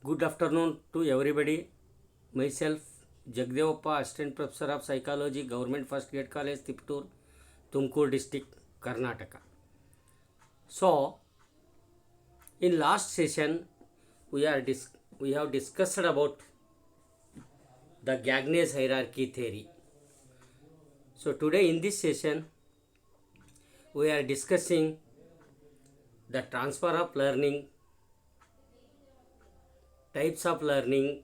Good afternoon to everybody. Myself Jagdevappa, Assistant Professor of Psychology, Government First Grade College, Tiptur, Tumkur District, Karnataka. So, in last session, we have discussed about the Gagne's hierarchy theory. So, today in this session, we are discussing the transfer of learning, types of learning,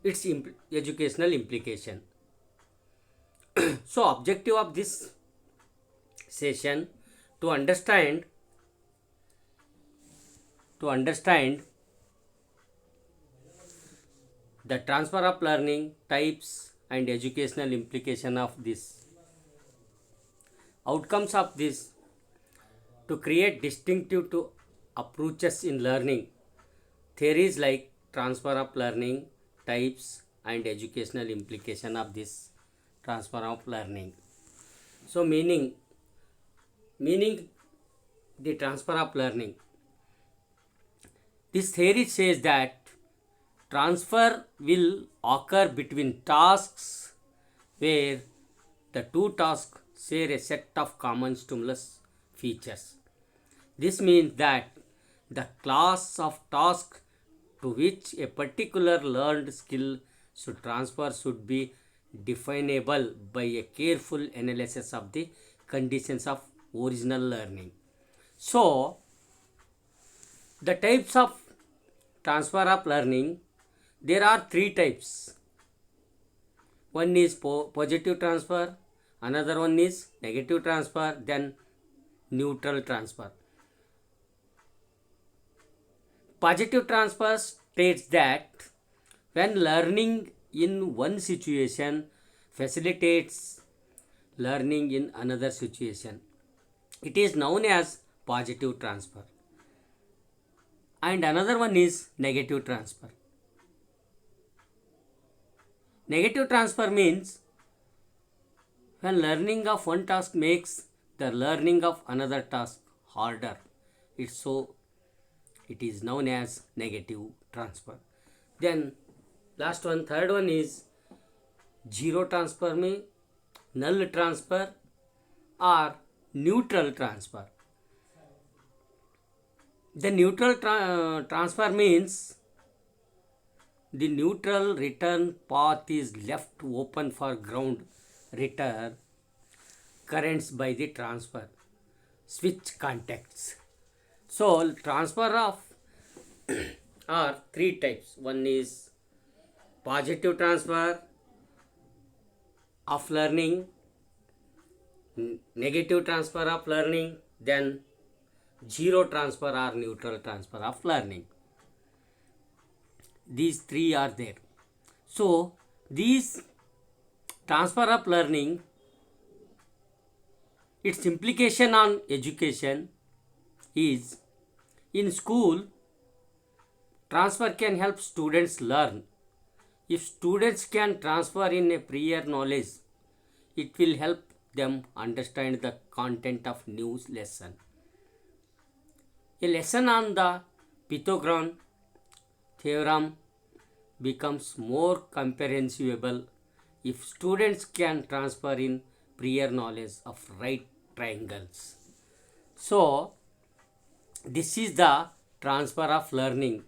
its educational implication. So, objective of this session to understand the transfer of learning, types and educational implication of this. Outcomes of this to create distinctive to approaches in learning. Theories like transfer of learning, types and educational implication of this transfer of learning. So meaning the transfer of learning. This theory says that transfer will occur between tasks where the two tasks share a set of common stimulus features. This means that the class of task to which a particular learned skill should transfer should be definable by a careful analysis of the conditions of original learning. So, the types of transfer of learning, there are three types. One is positive transfer, another one is negative transfer, then neutral transfer. Positive transfer states that when learning in one situation facilitates learning in another situation, it is known as positive transfer. And another one is negative transfer. Negative transfer means when learning of one task makes the learning of another task harder. It is known as negative transfer. Then third one is zero transfer, null transfer or neutral transfer. The neutral transfer means the neutral return path is left open for ground return currents by the transfer switch contacts. So, transfer of are three types. One is positive transfer of learning, negative transfer of learning, then zero transfer or neutral transfer of learning. These three are there. So, these transfer of learning, its implication on education is in school, transfer can help students learn. If students can transfer in a prior knowledge, it will help them understand the content of new lesson. A lesson on the Pythagorean theorem becomes more comprehensible if students can transfer in prior knowledge of right triangles. So, this is the transfer of learning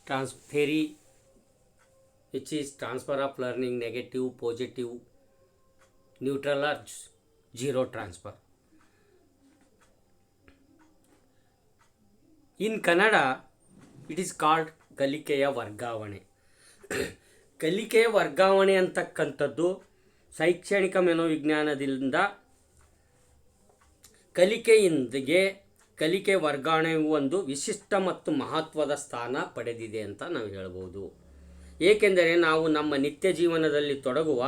theory, which is transfer of learning, negative, positive, neutral or zero transfer. In Kannada, it is called ಕಲಿಕೆಯ ವರ್ಗಾವಣೆ. ಕಲಿಕೆಯ ವರ್ಗಾವಣೆ ಅಂತಕ್ಕಂಥದ್ದು ಶೈಕ್ಷಣಿಕ ಮನೋವಿಜ್ಞಾನದಿಂದ ಕಲಿಕೆ ವರ್ಗಾವಣೆಯು ಒಂದು ವಿಶಿಷ್ಟ ಮತ್ತು ಮಹತ್ವದ ಸ್ಥಾನ ಪಡೆದಿದೆ ಅಂತ ನಾವು ಹೇಳ್ಬೋದು. ಏಕೆಂದರೆ ನಾವು ನಮ್ಮ ನಿತ್ಯ ಜೀವನದಲ್ಲಿ ತೊಡಗುವ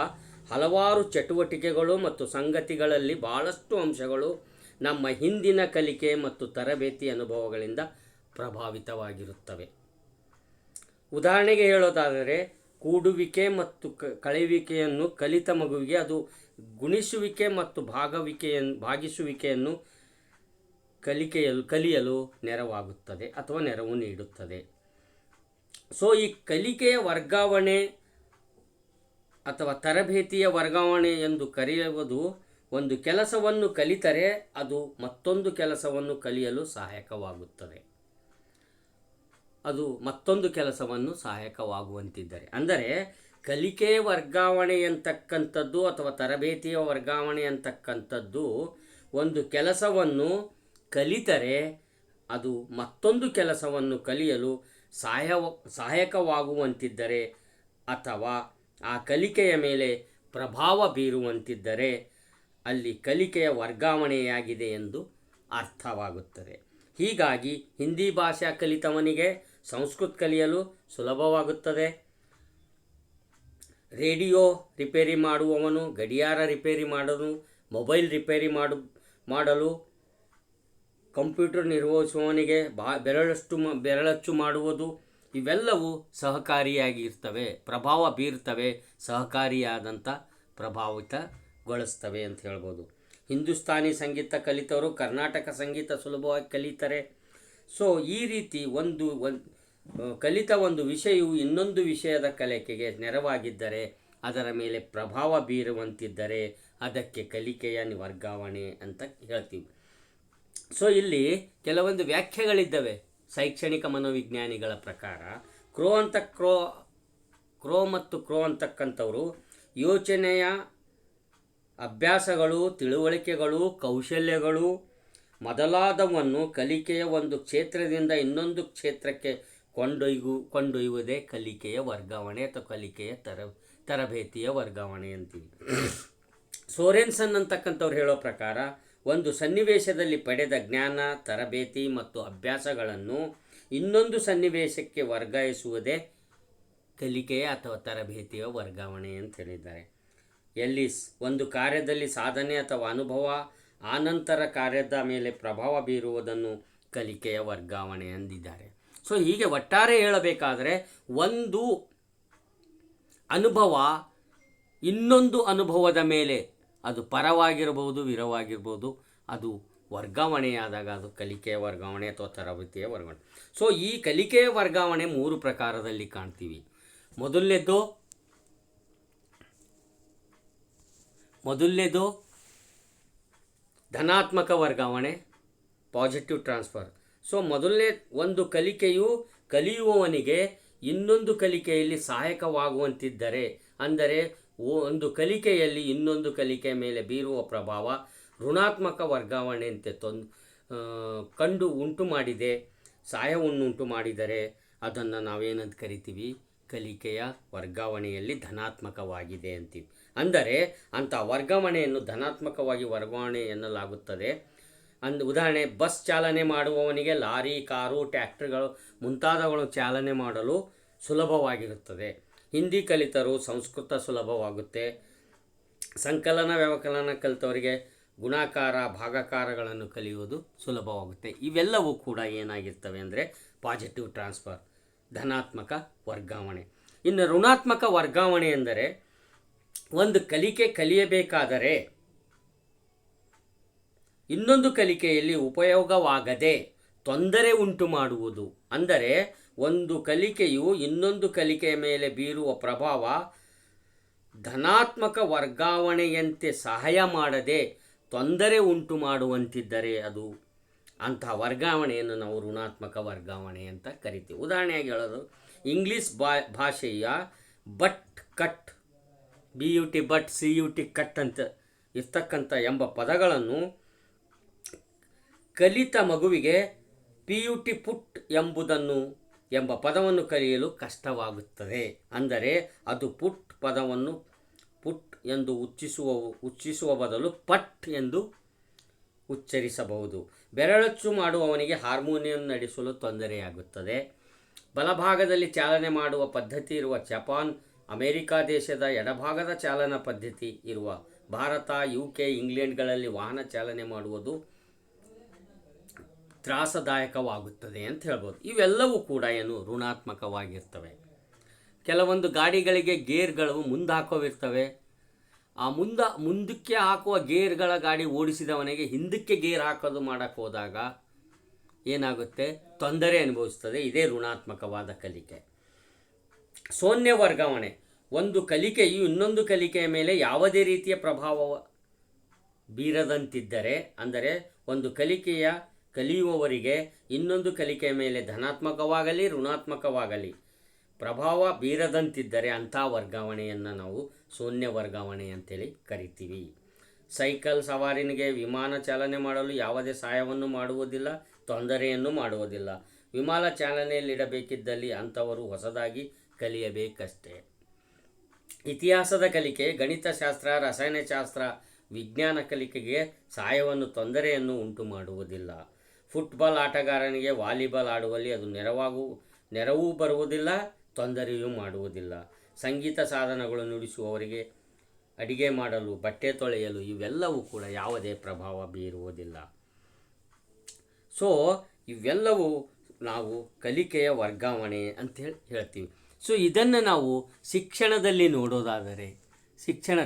ಹಲವಾರು ಚಟುವಟಿಕೆಗಳು ಮತ್ತು ಸಂಗತಿಗಳಲ್ಲಿ ಬಹಳಷ್ಟು ಅಂಶಗಳು ನಮ್ಮ ಹಿಂದಿನ ಕಲಿಕೆ ಮತ್ತು ತರಬೇತಿ ಅನುಭವಗಳಿಂದ ಪ್ರಭಾವಿತವಾಗಿರುತ್ತವೆ. ಉದಾಹರಣೆಗೆ ಹೇಳೋದಾದರೆ ಕೂಡುವಿಕೆ ಮತ್ತು ಕಳೆಯುವಿಕೆಯನ್ನು ಕಲಿತ ಮಗುವಿಗೆ ಅದು ಗುಣಿಸುವಿಕೆ ಮತ್ತು ಭಾಗಿಸುವಿಕೆಯನ್ನು ಕಲಿಯಲು ನೆರವಾಗುತ್ತದೆ ಅಥವಾ ನೆರವು ನೀಡುತ್ತದೆ. ಸೊ ಈ ಕಲಿಕೆಯ ವರ್ಗಾವಣೆ ಅಥವಾ ತರಬೇತಿಯ ವರ್ಗಾವಣೆ ಎಂದು ಕರೆಯುವುದು ಒಂದು ಕೆಲಸವನ್ನು ಕಲಿತರೆ ಅದು ಮತ್ತೊಂದು ಕೆಲಸವನ್ನು ಕಲಿಯಲು ಸಹಾಯಕವಾಗುತ್ತದೆ. ಅದು ಮತ್ತೊಂದು ಕೆಲಸವನ್ನು ಸಹಾಯಕವಾಗುವಂತಿದ್ದರೆ, ಅಂದರೆ ಕಲಿಕೆಯ ವರ್ಗಾವಣೆ ಅಂತಕ್ಕಂಥದ್ದು ಅಥವಾ ತರಬೇತಿಯ ವರ್ಗಾವಣೆ ಅಂತಕ್ಕಂಥದ್ದು ಒಂದು ಕೆಲಸವನ್ನು ಕಲಿತರೆ ಅದು ಮತ್ತೊಂದು ಕೆಲಸವನ್ನು ಕಲಿಯಲು ಸಹಾಯಕವಾಗುವಂತಿದ್ದರೆ ಅಥವಾ ಆ ಕಲಿಕೆಯ ಮೇಲೆ ಪ್ರಭಾವ ಬೀರುವಂತಿದ್ದರೆ ಅಲ್ಲಿ ಕಲಿಕೆಯ ವರ್ಗಾವಣೆಯಾಗಿದೆ ಎಂದು ಅರ್ಥವಾಗುತ್ತದೆ. ಹೀಗಾಗಿ ಹಿಂದಿ ಭಾಷಾ ಕಲಿತವನಿಗೆ ಸಂಸ್ಕೃತ ಕಲಿಯಲು ಸುಲಭವಾಗುತ್ತದೆ. ರೇಡಿಯೋ ರಿಪೇರಿ ಮಾಡುವವನು ಗಡಿಯಾರ ರಿಪೇರಿ ಮಾಡಲು, ಮೊಬೈಲ್ ರಿಪೇರಿ ಮಾಡಲು, ಕಂಪ್ಯೂಟರ್ ನಿರ್ವಹಿಸುವವನಿಗೆ ಬೆರಳಚ್ಚು ಮಾಡುವುದು, ಇವೆಲ್ಲವೂ ಸಹಕಾರಿಯಾಗಿರ್ತವೆ, ಪ್ರಭಾವ ಬೀರ್ತವೆ, ಸಹಕಾರಿಯಾದಂಥ ಪ್ರಭಾವಿತಗೊಳಿಸ್ತವೆ ಅಂತ ಹೇಳ್ಬೋದು. ಹಿಂದೂಸ್ತಾನಿ ಸಂಗೀತ ಕಲಿತವರು ಕರ್ನಾಟಕ ಸಂಗೀತ ಸುಲಭವಾಗಿ ಕಲಿತಾರೆ. ಸೊ ಈ ರೀತಿ ಕಲಿತ ಒಂದು ವಿಷಯವು ಇನ್ನೊಂದು ವಿಷಯದ ಕಲಿಕೆಗೆ ನೆರವಾಗಿದ್ದರೆ, ಅದರ ಮೇಲೆ ಪ್ರಭಾವ ಬೀರುವಂತಿದ್ದರೆ ಅದಕ್ಕೆ ಕಲಿಕೆಯ ವರ್ಗಾವಣೆ ಅಂತ ಹೇಳ್ತೀವಿ. ಸೊ ಇಲ್ಲಿ ಕೆಲವೊಂದು ವ್ಯಾಖ್ಯೆಗಳಿದ್ದಾವೆ ಶೈಕ್ಷಣಿಕ ಮನೋವಿಜ್ಞಾನಿಗಳ ಪ್ರಕಾರ. ಕ್ರೋ ಮತ್ತು ಕ್ರೋ ಅಂತಕ್ಕಂಥವರು ಯೋಚನೆಯ ಅಭ್ಯಾಸಗಳು, ತಿಳುವಳಿಕೆಗಳು, ಕೌಶಲ್ಯಗಳು ಮೊದಲಾದವನ್ನು ಕಲಿಕೆಯ ಒಂದು ಕ್ಷೇತ್ರದಿಂದ ಇನ್ನೊಂದು ಕ್ಷೇತ್ರಕ್ಕೆ ಕೊಂಡೊಯ್ಯುವುದೇ ಕಲಿಕೆಯ ವರ್ಗಾವಣೆ ಅಥವಾ ಕಲಿಕೆಯ ತರಬೇತಿಯ ವರ್ಗಾವಣೆ ಅಂತೀವಿ. ಸೋರೆನ್ಸನ್ ಅಂತಕ್ಕಂಥವ್ರು ಹೇಳೋ ಪ್ರಕಾರ ಒಂದು ಸನ್ನಿವೇಶದಲ್ಲಿ ಪಡೆದ ಜ್ಞಾನ, ತರಬೇತಿ ಮತ್ತು ಅಭ್ಯಾಸಗಳನ್ನು ಇನ್ನೊಂದು ಸನ್ನಿವೇಶಕ್ಕೆ ವರ್ಗಾಯಿಸುವುದೇ ಕಲಿಕೆಯ ಅಥವಾ ತರಬೇತಿಯ ವರ್ಗಾವಣೆ ಅಂತ ಹೇಳಿದ್ದಾರೆ. ಎಲ್ಲಿಸ್ ಒಂದು ಕಾರ್ಯದಲ್ಲಿ ಸಾಧನೆ ಅಥವಾ ಅನುಭವ ಆನಂತರ ಕಾರ್ಯದ ಮೇಲೆ ಪ್ರಭಾವ ಬೀರುವುದನ್ನು ಕಲಿಕೆಯ ವರ್ಗಾವಣೆ ಎಂದಿದ್ದಾರೆ. ಸೊ ಹೀಗೆ ಒಟ್ಟಾರೆ ಹೇಳಬೇಕಾದರೆ ಒಂದು ಅನುಭವ ಇನ್ನೊಂದು ಅನುಭವದ ಮೇಲೆ ಅದು ಪರವಾಗಿರ್ಬೋದು, ವಿರವಾಗಿರ್ಬೋದು, ಅದು ವರ್ಗಾವಣೆಯಾದಾಗ ಅದು ಕಲಿಕೆಯ ವರ್ಗಾವಣೆ ಅಥವಾ ತರಬೇತಿಯ ವರ್ಗಾವಣೆ. ಸೊ ಈ ಕಲಿಕೆಯ ವರ್ಗಾವಣೆ 3 ಪ್ರಕಾರದಲ್ಲಿ ಕಾಣ್ತೀವಿ. ಮೊದಲನೇದು ಧನಾತ್ಮಕ ವರ್ಗಾವಣೆ, ಪಾಸಿಟಿವ್ ಟ್ರಾನ್ಸ್ಫರ್. ಸೊ ಮೊದಲನೇ ಒಂದು ಕಲಿಕೆಯು ಕಲಿಯುವವನಿಗೆ ಇನ್ನೊಂದು ಕಲಿಕೆಯಲ್ಲಿ ಸಹಾಯಕವಾಗುವಂತಿದ್ದರೆ, ಅಂದರೆ ಒಂದು ಕಲಿಕೆಯಲ್ಲಿ ಇನ್ನೊಂದು ಕಲಿಕೆಯ ಮೇಲೆ ಬೀರುವ ಪ್ರಭಾವ ಋಣಾತ್ಮಕ ವರ್ಗಾವಣೆಯಂತೆ ಉಂಟು ಮಾಡಿದೆ, ಸಹಾಯವನ್ನು ಉಂಟು ಮಾಡಿದರೆ ಅದನ್ನು ನಾವೇನಂತ ಕರಿತೀವಿ, ಕಲಿಕೆಯ ವರ್ಗಾವಣೆಯಲ್ಲಿ ಧನಾತ್ಮಕವಾಗಿದೆ ಅಂತೀವಿ. ಅಂದರೆ ಅಂಥ ವರ್ಗಾವಣೆಯನ್ನು ಧನಾತ್ಮಕವಾಗಿ ವರ್ಗಾವಣೆ ಎನ್ನಲಾಗುತ್ತದೆ. ಉದಾಹರಣೆ, ಬಸ್ ಚಾಲನೆ ಮಾಡುವವನಿಗೆ ಲಾರಿ, ಕಾರು, ಟ್ರ್ಯಾಕ್ಟರ್ಗಳು ಮುಂತಾದವುಗಳು ಚಾಲನೆ ಮಾಡಲು ಸುಲಭವಾಗಿರುತ್ತದೆ. ಹಿಂದಿ ಕಲಿತರು ಸಂಸ್ಕೃತ ಸುಲಭವಾಗುತ್ತೆ. ಸಂಕಲನ ವ್ಯವಕಲನ ಕಲಿತವರಿಗೆ ಗುಣಾಕಾರ, ಭಾಗಾಕಾರಗಳನ್ನು ಕಲಿಯುವುದು ಸುಲಭವಾಗುತ್ತೆ. ಇವೆಲ್ಲವೂ ಕೂಡ ಏನಾಗಿರ್ತವೆ ಅಂದರೆ ಪಾಸಿಟಿವ್ ಟ್ರಾನ್ಸ್ಫರ್, ಧನಾತ್ಮಕ ವರ್ಗಾವಣೆ. ಇನ್ನು ಋಣಾತ್ಮಕ ವರ್ಗಾವಣೆ ಎಂದರೆ ಒಂದು ಕಲಿಯಬೇಕಾದರೆ ಇನ್ನೊಂದು ಕಲಿಕೆಯಲ್ಲಿ ಉಪಯೋಗವಾಗದೆ ತೊಂದರೆ ಉಂಟು ಮಾಡುವುದು. ಅಂದರೆ ಒಂದು ಕಲಿಕೆಯು ಇನ್ನೊಂದು ಕಲಿಕೆಯ ಮೇಲೆ ಬೀರುವ ಪ್ರಭಾವ ಧನಾತ್ಮಕ ವರ್ಗಾವಣೆಯಂತೆ ಸಹಾಯ ಮಾಡದೆ ತೊಂದರೆ ಉಂಟು ಮಾಡುವಂತಿದ್ದರೆ ಅದು ಅಂತಹ ವರ್ಗಾವಣೆಯನ್ನು ನಾವು ಋಣಾತ್ಮಕ ವರ್ಗಾವಣೆ ಅಂತ ಕರಿತೀವಿ. ಉದಾಹರಣೆಯಾಗಿ ಹೇಳೋದು, ಇಂಗ್ಲೀಷ್ ಭಾಷೆಯ but, cut, BUT but, CUT cut ಅಂತ ಇರ್ತಕ್ಕಂಥ ಎಂಬ ಪದಗಳನ್ನು ಕಲಿತ ಮಗುವಿಗೆ PUT ಪುಟ್ ಎಂಬ ಪದವನ್ನು ಕಲಿಯಲು ಕಷ್ಟವಾಗುತ್ತದೆ. ಅಂದರೆ ಅದು ಪುಟ್ ಪದವನ್ನು ಪುಟ್ ಎಂದು ಉಚ್ಚಿಸುವ ಬದಲು ಪಟ್ ಎಂದು ಉಚ್ಚರಿಸಬಹುದು. ಬೆರಳಚ್ಚು ಮಾಡುವವನಿಗೆ ಹಾರ್ಮೋನಿಯಂ ನಡೆಸಲು ತೊಂದರೆಯಾಗುತ್ತದೆ. ಬಲಭಾಗದಲ್ಲಿ ಚಾಲನೆ ಮಾಡುವ ಪದ್ಧತಿ ಇರುವ ಜಪಾನ್, ಅಮೆರಿಕ ದೇಶದ ಎಡಭಾಗದ ಚಾಲನಾ ಪದ್ಧತಿ ಇರುವ ಭಾರತ, UK, ಇಂಗ್ಲೆಂಡ್ಗಳಲ್ಲಿ ವಾಹನ ಚಾಲನೆ ಮಾಡುವುದು ತ್ರಾಸದಾಯಕವಾಗುತ್ತದೆ ಅಂತ ಹೇಳ್ಬೋದು. ಇವೆಲ್ಲವೂ ಕೂಡ ಋಣಾತ್ಮಕವಾಗಿರ್ತವೆ. ಕೆಲವೊಂದು ಗಾಡಿಗಳಿಗೆ ಗೇರ್ಗಳು ಮುಂದೆ ಹಾಕೋವಿರ್ತವೆ. ಆ ಮುಂದಕ್ಕೆ ಹಾಕುವ ಗೇರ್ಗಳ ಗಾಡಿ ಓಡಿಸಿದವನಿಗೆ ಹಿಂದಕ್ಕೆ ಗೇರ್ ಹಾಕೋದು ಮಾಡೋಕ್ಕೆ ಹೋದಾಗ ಏನಾಗುತ್ತೆ, ತೊಂದರೆ ಅನುಭವಿಸ್ತದೆ. ಇದೇ ಋಣಾತ್ಮಕವಾದ ಕಲಿಕೆ. ಶೂನ್ಯ ವರ್ಗಾವಣೆ. ಒಂದು ಕಲಿಕೆಯು ಇನ್ನೊಂದು ಕಲಿಕೆಯ ಮೇಲೆ ಯಾವುದೇ ರೀತಿಯ ಪ್ರಭಾವ ಬೀರದಂತಿದ್ದರೆ, ಅಂದರೆ ಒಂದು ಕಲಿಯುವವರಿಗೆ ಇನ್ನೊಂದು ಕಲಿಕೆಯ ಮೇಲೆ ಧನಾತ್ಮಕವಾಗಲಿ ಋಣಾತ್ಮಕವಾಗಲಿ ಪ್ರಭಾವ ಬೀರದಂತಿದ್ದರೆ ಅಂಥ ವರ್ಗಾವಣೆಯನ್ನು ನಾವು ಶೂನ್ಯ ವರ್ಗಾವಣೆ ಅಂತೇಳಿ ಕರಿತೀವಿ. ಸೈಕಲ್ ಸವಾರನಿಗೆ ವಿಮಾನ ಚಾಲನೆ ಮಾಡಲು ಯಾವುದೇ ಸಹಾಯವನ್ನು ಮಾಡುವುದಿಲ್ಲ, ತೊಂದರೆಯನ್ನು ಮಾಡುವುದಿಲ್ಲ. ವಿಮಾನ ಚಾಲನೆಯಲ್ಲಿಡಬೇಕಿದ್ದಲ್ಲಿ ಅಂಥವರು ಹೊಸದಾಗಿ ಕಲಿಯಬೇಕಷ್ಟೇ. ಇತಿಹಾಸದ ಕಲಿಕೆ, ಗಣಿತಶಾಸ್ತ್ರ, ರಸಾಯನಶಾಸ್ತ್ರ, ವಿಜ್ಞಾನ ಕಲಿಕೆಗೆ ಸಹಾಯವನ್ನು ತೊಂದರೆಯನ್ನು ಉಂಟು ಮಾಡುವುದಿಲ್ಲ. ಫುಟ್ಬಾಲ್ ಆಟಗಾರನಿಗೆ ವಾಲಿಬಾಲ್ ಆಡುವಲ್ಲಿ ಅದು ನೆರವು ಬರುವುದಿಲ್ಲ, ತೊಂದರೆಯೂ ಮಾಡುವುದಿಲ್ಲ. ಸಂಗೀತ ಸಾಧನಗಳು ನುಡಿಸುವವರಿಗೆ ಅಡಿಗೆ ಮಾಡಲು, ಬಟ್ಟೆ ತೊಳೆಯಲು ಇವೆಲ್ಲವೂ ಕೂಡ ಯಾವುದೇ ಪ್ರಭಾವ ಬೀರುವುದಿಲ್ಲ. ಸೊ ಇವೆಲ್ಲವೂ ನಾವು ಕಲಿಕೆಯ ವರ್ಗಾವಣೆ ಅಂತೇಳಿ ಹೇಳ್ತೀವಿ. ಸೊ ಇದನ್ನು ನಾವು ಶಿಕ್ಷಣದಲ್ಲಿ ನೋಡೋದಾದರೆ,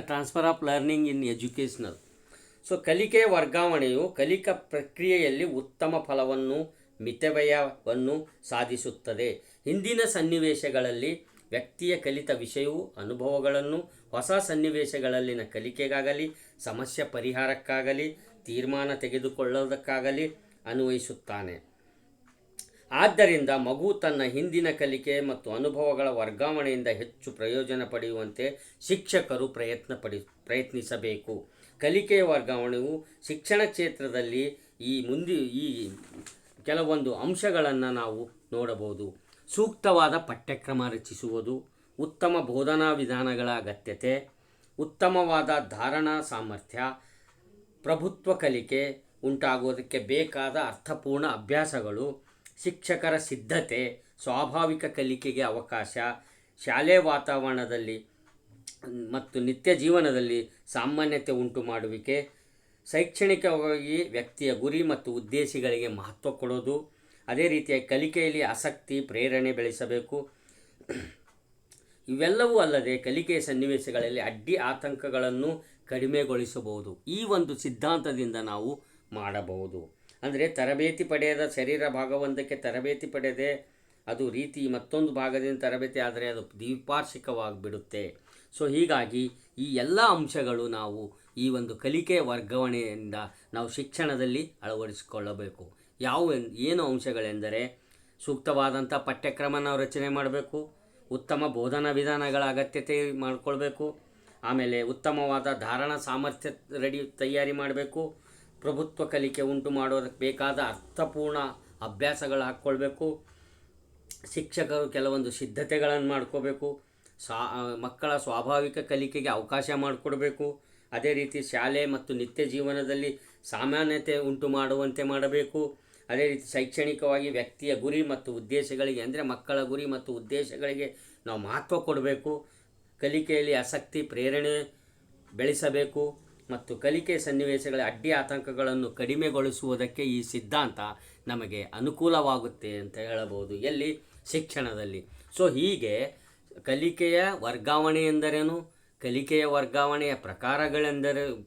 transfer of learning in educational. So ಕಲಿಕೆಯ ವರ್ಗಾವಣೆಯು ಕಲಿಕಾ ಪ್ರಕ್ರಿಯೆಯಲ್ಲಿ ಉತ್ತಮ ಫಲವನ್ನು, ಮಿತವ್ಯಯವನ್ನು ಸಾಧಿಸುತ್ತದೆ. ಹಿಂದಿನ ಸನ್ನಿವೇಶಗಳಲ್ಲಿ ವ್ಯಕ್ತಿಯ ಕಲಿತ ವಿಷಯವು ಅನುಭವಗಳನ್ನು ಹೊಸ ಸನ್ನಿವೇಶಗಳಲ್ಲಿನ ಕಲಿಕೆಗಾಗಲಿ, ಸಮಸ್ಯೆ ಪರಿಹಾರಕ್ಕಾಗಲಿ, ತೀರ್ಮಾನ ತೆಗೆದುಕೊಳ್ಳೋದಕ್ಕಾಗಲಿ ಅನ್ವಯಿಸುತ್ತಾನೆ. ಆದ್ದರಿಂದ ಮಗು ತನ್ನ ಹಿಂದಿನ ಕಲಿಕೆ ಮತ್ತು ಅನುಭವಗಳ ವರ್ಗಾವಣೆಯಿಂದ ಹೆಚ್ಚು ಪ್ರಯೋಜನ ಪಡೆಯುವಂತೆ ಶಿಕ್ಷಕರು ಪ್ರಯತ್ನಿಸಬೇಕು. ಕಲಿಕೆಯ ವರ್ಗಾವಣೆಯು ಶಿಕ್ಷಣ ಕ್ಷೇತ್ರದಲ್ಲಿ ಈ ಕೆಲವೊಂದು ಅಂಶಗಳನ್ನು ನಾವು ನೋಡಬಹುದು. ಸೂಕ್ತವಾದ ಪಠ್ಯಕ್ರಮ ರಚಿಸುವುದು, ಉತ್ತಮ ಬೋಧನಾ ವಿಧಾನಗಳ ಅಗತ್ಯತೆ, ಉತ್ತಮವಾದ ಧಾರಣಾ ಸಾಮರ್ಥ್ಯ, ಪ್ರಭುತ್ವ ಕಲಿಕೆ ಉಂಟಾಗುವುದಕ್ಕೆ ಬೇಕಾದ ಅರ್ಥಪೂರ್ಣ ಅಭ್ಯಾಸಗಳು, ಶಿಕ್ಷಕರ ಸಿದ್ಧತೆ, ಸ್ವಾಭಾವಿಕ ಕಲಿಕೆಗೆ ಅವಕಾಶ, ಶಾಲೆ ವಾತಾವರಣದಲ್ಲಿ ಮತ್ತು ನಿತ್ಯ ಜೀವನದಲ್ಲಿ ಸಾಮಾನ್ಯತೆ ಉಂಟು ಮಾಡುವಿಕೆ, ಶೈಕ್ಷಣಿಕವಾಗಿ ವ್ಯಕ್ತಿಯ ಗುರಿ ಮತ್ತು ಉದ್ದೇಶಗಳಿಗೆ ಮಹತ್ವ ಕೊಡೋದು, ಅದೇ ರೀತಿಯಾಗಿ ಕಲಿಕೆಯಲ್ಲಿ ಆಸಕ್ತಿ, ಪ್ರೇರಣೆ ಬೆಳೆಸಬೇಕು. ಇವೆಲ್ಲವೂ ಅಲ್ಲದೆ ಕಲಿಕೆಯ ಸನ್ನಿವೇಶಗಳಲ್ಲಿ ಅಡ್ಡಿ ಆತಂಕಗಳನ್ನು ಕಡಿಮೆಗೊಳಿಸಬಹುದು. ಈ ಒಂದು ಸಿದ್ಧಾಂತದಿಂದ ನಾವು ಮಾಡಬಹುದು. ಅಂದರೆ ತರಬೇತಿ ಪಡೆಯದ ಶರೀರ ಭಾಗವೊಂದಕ್ಕೆ ತರಬೇತಿ ಪಡೆದೇ ಅದು ರೀತಿ ಮತ್ತೊಂದು ಭಾಗದಿಂದ ತರಬೇತಿ ಆದರೆ ಅದು ದ್ವಿಪಾರ್ಶ್ವಿಕವಾಗಿಬಿಡುತ್ತೆ. ಸೊ ಹೀಗಾಗಿ ಈ ಎಲ್ಲ ಅಂಶಗಳು ನಾವು ಈ ಒಂದು ಕಲಿಕೆಯ ವರ್ಗಾವಣೆಯಿಂದ ನಾವು ಶಿಕ್ಷಣದಲ್ಲಿ ಅಳವಡಿಸಿಕೊಳ್ಳಬೇಕು. ಏನು ಅಂಶಗಳೆಂದರೆ, ಸೂಕ್ತವಾದಂಥ ಪಠ್ಯಕ್ರಮ ನಾವು ರಚನೆ ಮಾಡಬೇಕು, ಉತ್ತಮ ಬೋಧನಾ ವಿಧಾನಗಳ ಅಗತ್ಯತೆ ಮಾಡಿಕೊಳ್ಬೇಕು, ಆಮೇಲೆ ಉತ್ತಮವಾದ ಧಾರಣಾ ಸಾಮರ್ಥ್ಯ ತಯಾರಿ ಮಾಡಬೇಕು, ಪ್ರಭುತ್ವ ಕಲಿಕೆ ಉಂಟು ಮಾಡೋದಕ್ಕೆ ಬೇಕಾದ ಅರ್ಥಪೂರ್ಣ ಅಭ್ಯಾಸಗಳು ಹಾಕ್ಕೊಳ್ಬೇಕು, ಶಿಕ್ಷಕರು ಕೆಲವೊಂದು ಸಿದ್ಧತೆಗಳನ್ನು ಮಾಡ್ಕೋಬೇಕು, ಮಕ್ಕಳ ಸ್ವಾಭಾವಿಕ ಕಲಿಕೆಗೆ ಅವಕಾಶ ಮಾಡಿಕೊಡ್ಬೇಕು, ಅದೇ ರೀತಿ ಶಾಲೆ ಮತ್ತು ನಿತ್ಯ ಜೀವನದಲ್ಲಿ ಸಾಮಾನ್ಯತೆ ಉಂಟು ಮಾಡುವಂತೆ ಮಾಡಬೇಕು, ಅದೇ ರೀತಿ ಶೈಕ್ಷಣಿಕವಾಗಿ ವ್ಯಕ್ತಿಯ ಗುರಿ ಮತ್ತು ಉದ್ದೇಶಗಳಿಗೆ, ಅಂದರೆ ಮಕ್ಕಳ ಗುರಿ ಮತ್ತು ಉದ್ದೇಶಗಳಿಗೆ ನಾವು ಮಹತ್ವ ಕೊಡಬೇಕು, ಕಲಿಕೆಯಲ್ಲಿ ಆಸಕ್ತಿ, ಪ್ರೇರಣೆ ಬೆಳೆಸಬೇಕು ಮತ್ತು ಕಲಿಕೆ ಸನ್ನಿವೇಶಗಳ ಅಡ್ಡಿ ಆತಂಕಗಳನ್ನು ಕಡಿಮೆಗೊಳಿಸುವುದಕ್ಕೆ ಈ ಸಿದ್ಧಾಂತ ನಮಗೆ ಅನುಕೂಲವಾಗುತ್ತೆ ಅಂತ ಹೇಳಬಹುದು. ಎಲ್ಲಿ? ಶಿಕ್ಷಣದಲ್ಲಿ. ಸೊ ಹೀಗೆ ಕಲಿಕೆಯ ವರ್ಗಾವಣೆ ಎಂದರೇನು, ಕಲಿಕೆಯ ವರ್ಗಾವಣೆಯ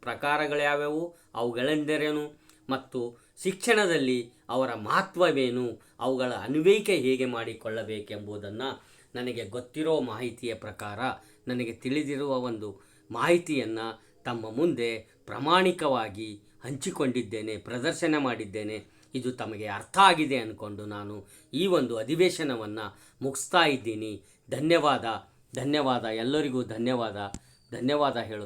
ಪ್ರಕಾರಗಳ್ಯಾವ್ಯಾವು, ಅವುಗಳೆಂದರೇನು ಮತ್ತು ಶಿಕ್ಷಣದಲ್ಲಿ ಅವರ ಮಹತ್ವವೇನು, ಅವುಗಳ ಅನ್ವಯಿಕೆ ಹೇಗೆ ಮಾಡಿಕೊಳ್ಳಬೇಕೆಂಬುದನ್ನು ನನಗೆ ಗೊತ್ತಿರೋ ಮಾಹಿತಿಯ ಪ್ರಕಾರ, ನನಗೆ ತಿಳಿದಿರುವ ಒಂದು ಮಾಹಿತಿಯನ್ನು ತಮ್ಮ ಮುಂದೆ ಪ್ರಾಮಾಣಿಕವಾಗಿ ಹಂಚಿಕೊಂಡಿದ್ದೇನೆ, ಪ್ರದರ್ಶನ ಮಾಡಿದ್ದೇನೆ. ಇದು ತಮಗೆ ಅರ್ಥ ಆಗಿದೆ ಅಂದ್ಕೊಂಡು ನಾನು ಈ ಒಂದು ಅಧಿವೇಶನವನ್ನು ಮುಗಿಸ್ತಾ ಇದ್ದೀನಿ. ಧನ್ಯವಾದ. ಎಲ್ಲರಿಗೂ ಧನ್ಯವಾದ ಹೇಳು.